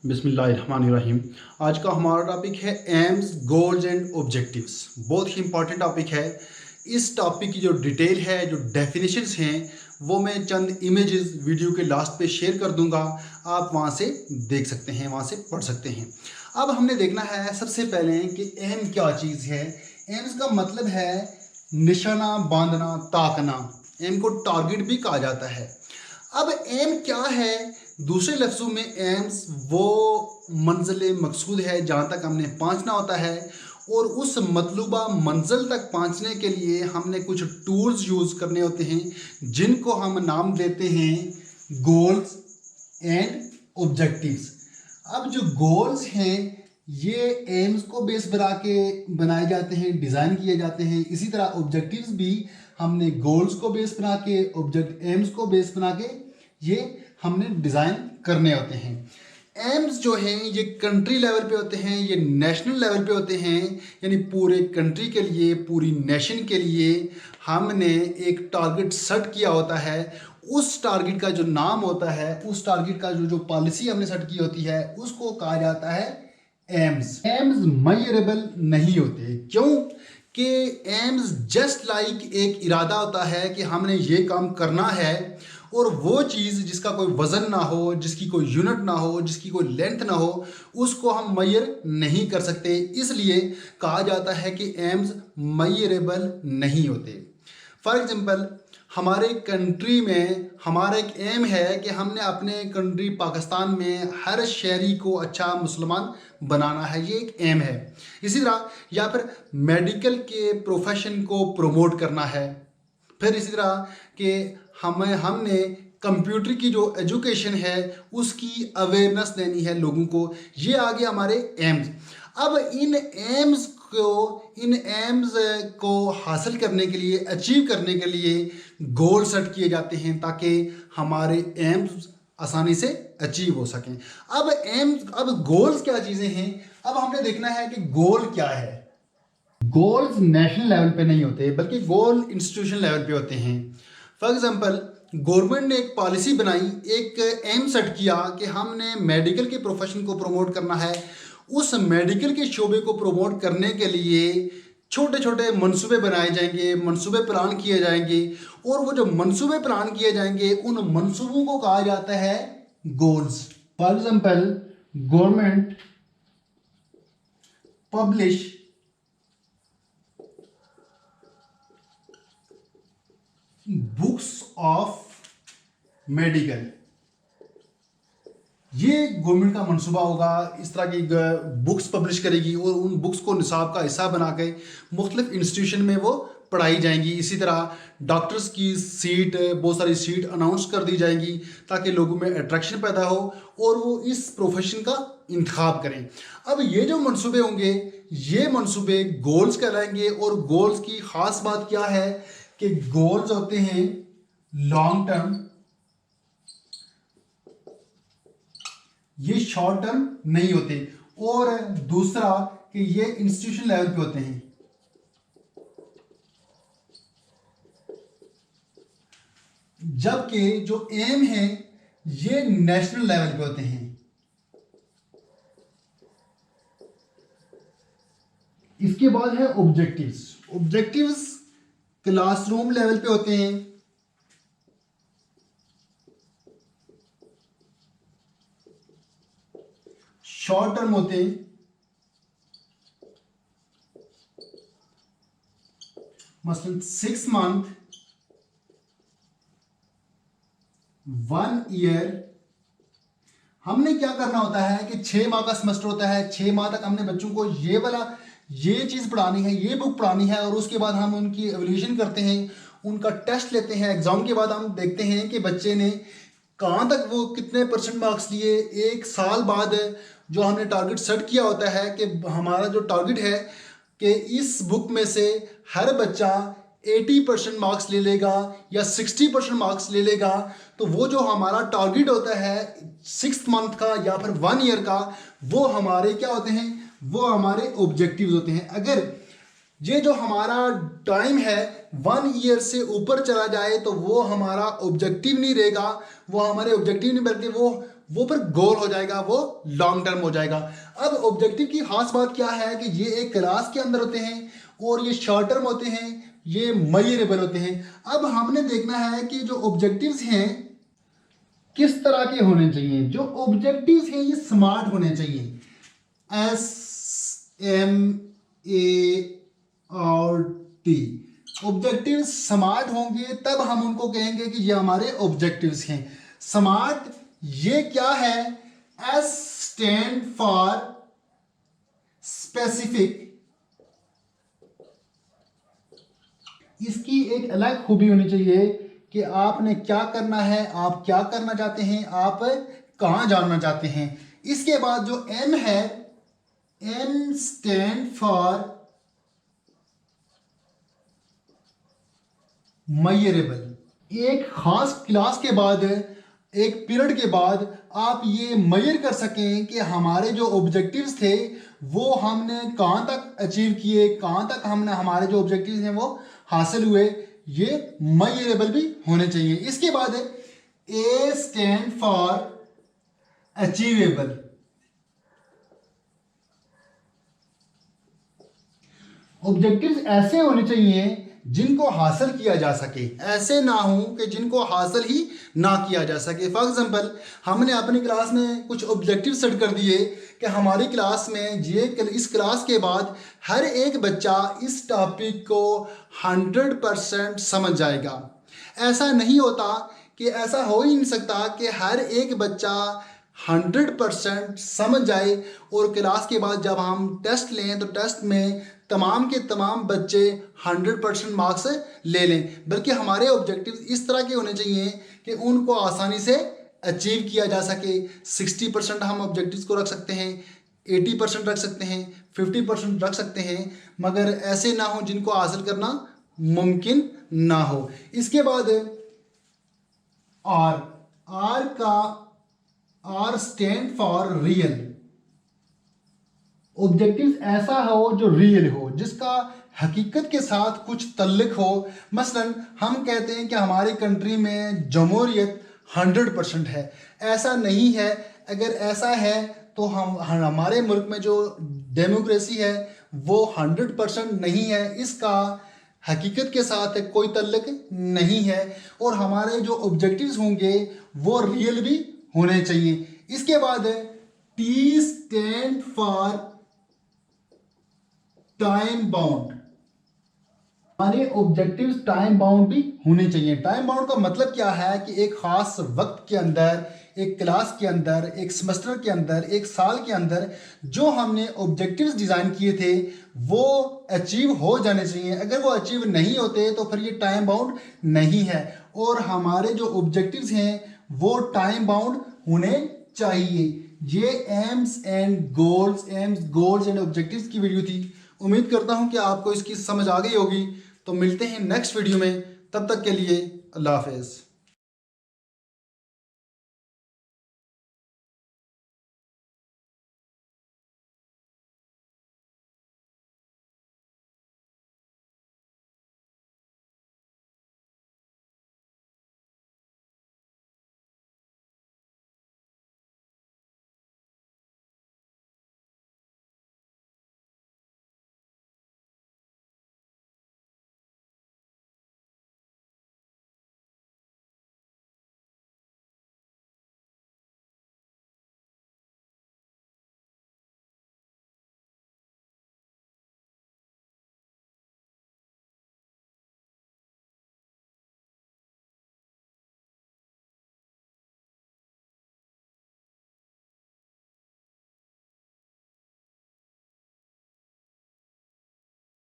बिस्मिल्लाहिर्रहमानिर्रहीम। आज का हमारा टॉपिक है एम्स, गोल्स एंड ऑब्जेक्टिव्स। बहुत ही इंपॉर्टेंट टॉपिक है। इस टॉपिक की जो डिटेल है, जो डेफिनेशंस हैं, वो मैं चंद इमेजेस वीडियो के लास्ट पे शेयर कर दूंगा। आप वहाँ से देख सकते हैं, वहाँ से पढ़ सकते हैं। अब हमने देखना है सबसे पहले कि एम क्या चीज़ है। एम्स का मतलब है निशाना बांधना, ताकना। एम को टारगेट भी कहा जाता है। अब एम क्या है? दूसरे लफ्ज़ों में एम्स वो मंजिल मकसूद है जहाँ तक हमने पहुँचना होता है, और उस मतलूबा मंजिल तक पहुँचने के लिए हमने कुछ टूल्स यूज़ करने होते हैं जिनको हम नाम देते हैं गोल्स एंड ऑब्जेक्टिव्स। अब जो गोल्स हैं ये एम्स को बेस बना के बनाए जाते हैं, डिज़ाइन किए जाते हैं। इसी तरह ऑब्जेक्टिव्स भी हमने गोल्स को बेस बना के, एम्स को बेस बना के ये हमने डिज़ाइन करने होते हैं। एम्स जो हैं ये कंट्री लेवल पे होते हैं, ये नेशनल लेवल पे होते हैं, यानी पूरे कंट्री के लिए, पूरी नेशन के लिए हमने एक टारगेट सेट किया होता है। उस टारगेट का जो नाम होता है, उस टारगेट का जो पॉलिसी हमने सेट की होती है, उसको कहा जाता है एम्स। एम्स मेजरेबल नहीं होते। क्यों? कि एम्स जस्ट लाइक एक इरादा होता है कि हमने ये काम करना है, और वो चीज़ जिसका कोई वज़न ना हो, जिसकी कोई यूनिट ना हो, जिसकी कोई लेंथ ना हो, उसको हम मेजर नहीं कर सकते। इसलिए कहा जाता है कि एम्स मेजरेबल नहीं होते। फॉर एग्जांपल, हमारे कंट्री में हमारा एक एम है कि हमने अपने कंट्री पाकिस्तान में हर शहरी को अच्छा मुसलमान बनाना है, ये एक एम है। इसी तरह या फिर मेडिकल के प्रोफेशन को प्रमोट करना है। फिर इसी तरह कि हमने कंप्यूटर की जो एजुकेशन है उसकी अवेयरनेस देनी है लोगों को। ये आ गया हमारे एम्स। अब इन एम्स को हासिल करने के लिए, अचीव करने के लिए गोल सेट किए जाते हैं ताकि हमारे एम्स आसानी से अचीव हो सकें। अब गोल्स क्या चीज़ें हैं? अब हमने देखना है कि गोल क्या है। गोल्स नेशनल लेवल पे नहीं होते बल्कि गोल इंस्टीट्यूशन लेवल पे होते हैं। फॉर एग्जांपल, गवर्नमेंट ने एक पॉलिसी बनाई, एक एम सेट किया कि हमने मेडिकल के प्रोफेशन को प्रमोट करना है। उस मेडिकल के शोबे को प्रमोट करने के लिए छोटे छोटे मंसूबे बनाए जाएंगे, मंसूबे प्लान किए जाएंगे, और वो जो मंसूबे प्लान किए जाएंगे उन मंसूबों को कहा जाता है goals. For example, government publish books of medical. ये गवर्नमेंट का मंसूबा होगा। इस तरह की बुक्स पब्लिश करेगी और उन बुक्स को निसाब का हिस्सा बना के मुख्तलिफ इंस्टीट्यूशन में वो पढ़ाई जाएंगी। इसी तरह डॉक्टर्स की सीट, बहुत सारी सीट अनाउंस कर दी जाएंगी ताकि लोगों में अट्रैक्शन पैदा हो और वो इस प्रोफेशन का इंतखाब करें। अब ये जो मंसूबे होंगे, ये मंसूबे गोल्स कहलाएंगे। और गोल्स की ख़ास बात क्या है कि गोल्स होते हैं लॉन्ग टर्म, ये शॉर्ट टर्म नहीं होते। और दूसरा कि ये इंस्टीट्यूशन लेवल पे होते हैं, जबकि जो एम है ये नेशनल लेवल पे होते हैं। इसके बाद है ऑब्जेक्टिव्स। ऑब्जेक्टिव्स क्लासरूम लेवल पे होते हैं, शॉर्ट टर्म होते हैं, मसलन 6 मंथ, 1 ईयर। हमने क्या करना होता है कि 6 माह का सेमेस्टर होता है। 6 माह तक हमने बच्चों को ये चीज़ पढ़ानी है, ये बुक पढ़ानी है, और उसके बाद हम उनकी एवल्यूशन करते हैं, उनका टेस्ट लेते हैं। एग्ज़ाम के बाद हम देखते हैं कि बच्चे ने कहाँ तक, वो कितने % मार्क्स लिए। 1 साल बाद जो हमने टारगेट सेट किया होता है कि हमारा जो टारगेट है कि इस बुक में से हर बच्चा 80% मार्क्स ले लेगा या 60% मार्क्स ले लेगा, तो वो जो हमारा टारगेट होता है 6 मंथ का या फिर 1 ईयर का, वो हमारे क्या होते हैं? वो हमारे ऑब्जेक्टिव्स होते हैं। अगर ये जो हमारा टाइम है 1 ईयर से ऊपर चला जाए तो वो हमारा ऑब्जेक्टिव नहीं रहेगा। वो हमारे ऑब्जेक्टिव नहीं, बल्कि वो फिर गोल हो जाएगा, वो लॉन्ग टर्म हो जाएगा। अब ऑब्जेक्टिव की खास बात क्या है कि ये एक क्लास के अंदर होते हैं और ये शॉर्ट टर्म होते हैं, ये मेजरेबल होते हैं। अब हमने देखना है कि जो ऑब्जेक्टिव्स हैं किस तरह के होने चाहिए। जो ऑब्जेक्टिव्स हैं ये स्मार्ट होने चाहिए, SMART। ऑब्जेक्टिव स्मार्ट होंगे तब हम उनको कहेंगे कि ये हमारे ऑब्जेक्टिव्स हैं। स्मार्ट ये क्या है? S stand for specific. इसकी एक अलग खूबी होनी चाहिए कि आपने क्या करना है, आप क्या करना चाहते हैं, आप कहाँ जाना चाहते हैं। इसके बाद जो M है, M स्टैंड फॉर मेजरेबल। एक खास क्लास के बाद, एक पीरियड के बाद आप ये मेजर कर सकें कि हमारे जो ऑब्जेक्टिव्स थे वो हमने कहाँ तक अचीव किए, कहाँ तक हमने हमारे जो ऑब्जेक्टिव्स हैं वो हासिल हुए। ये मेजरेबल भी होने चाहिए। इसके बाद A stand for achievable. Objectives ऐसे होने चाहिए जिनको हासिल किया जा सके, ऐसे ना हो कि जिनको हासिल ही ना किया जा सके। फॉर एग्जांपल हमने अपनी क्लास में कुछ ऑब्जेक्टिव सेट कर दिए कि हमारी क्लास में इस क्लास के बाद हर एक बच्चा इस टॉपिक को 100% समझ जाएगा। ऐसा नहीं होता, कि ऐसा हो ही नहीं सकता कि हर एक बच्चा 100% समझ जाए और क्लास के बाद जब हम टेस्ट लें तो टेस्ट में तमाम के तमाम बच्चे 100% मार्क्स ले लें। बल्कि हमारे ऑब्जेक्टिव इस तरह के होने चाहिए कि उनको आसानी से अचीव किया जा सके। 60% हम ऑब्जेक्टिव्स को रख सकते हैं, 80% रख सकते हैं, 50% रख सकते हैं, मगर ऐसे ना हो जिनको हासिल करना मुमकिन ना हो। इसके बाद R का R stand for real. Objective ऐसा हो जो रियल हो, जिसका हकीकत के साथ कुछ तल्लुक हो। मसलन हम कहते हैं कि हमारी कंट्री में जमहूरियत 100% है, ऐसा नहीं है। अगर ऐसा है तो हमारे मुल्क में जो डेमोक्रेसी है वो 100% नहीं है, इसका हकीकत के साथ कोई तल्लुक नहीं है। और हमारे जो ऑब्जेक्टिव्स होंगे वो रियल भी होने चाहिए। इसके बाद T stand for time bound. हमारे ऑब्जेक्टिव्स टाइम बाउंड भी होने चाहिए। टाइम बाउंड का मतलब क्या है कि एक खास वक्त के अंदर, एक क्लास के अंदर, एक सेमेस्टर के अंदर, एक साल के अंदर जो हमने ऑब्जेक्टिव्स डिज़ाइन किए थे वो अचीव हो जाने चाहिए। अगर वो अचीव नहीं होते तो फिर ये टाइम बाउंड नहीं है। और हमारे जो ऑब्जेक्टिव्स हैं वो टाइम बाउंड होने चाहिए। ये एम्स गोल्स एंड ऑब्जेक्टिव्स की वीडियो थी। उम्मीद करता हूँ कि आपको इसकी समझ आ गई होगी। तो मिलते हैं नेक्स्ट वीडियो में, तब तक के लिए अल्लाह हाफ़िज़।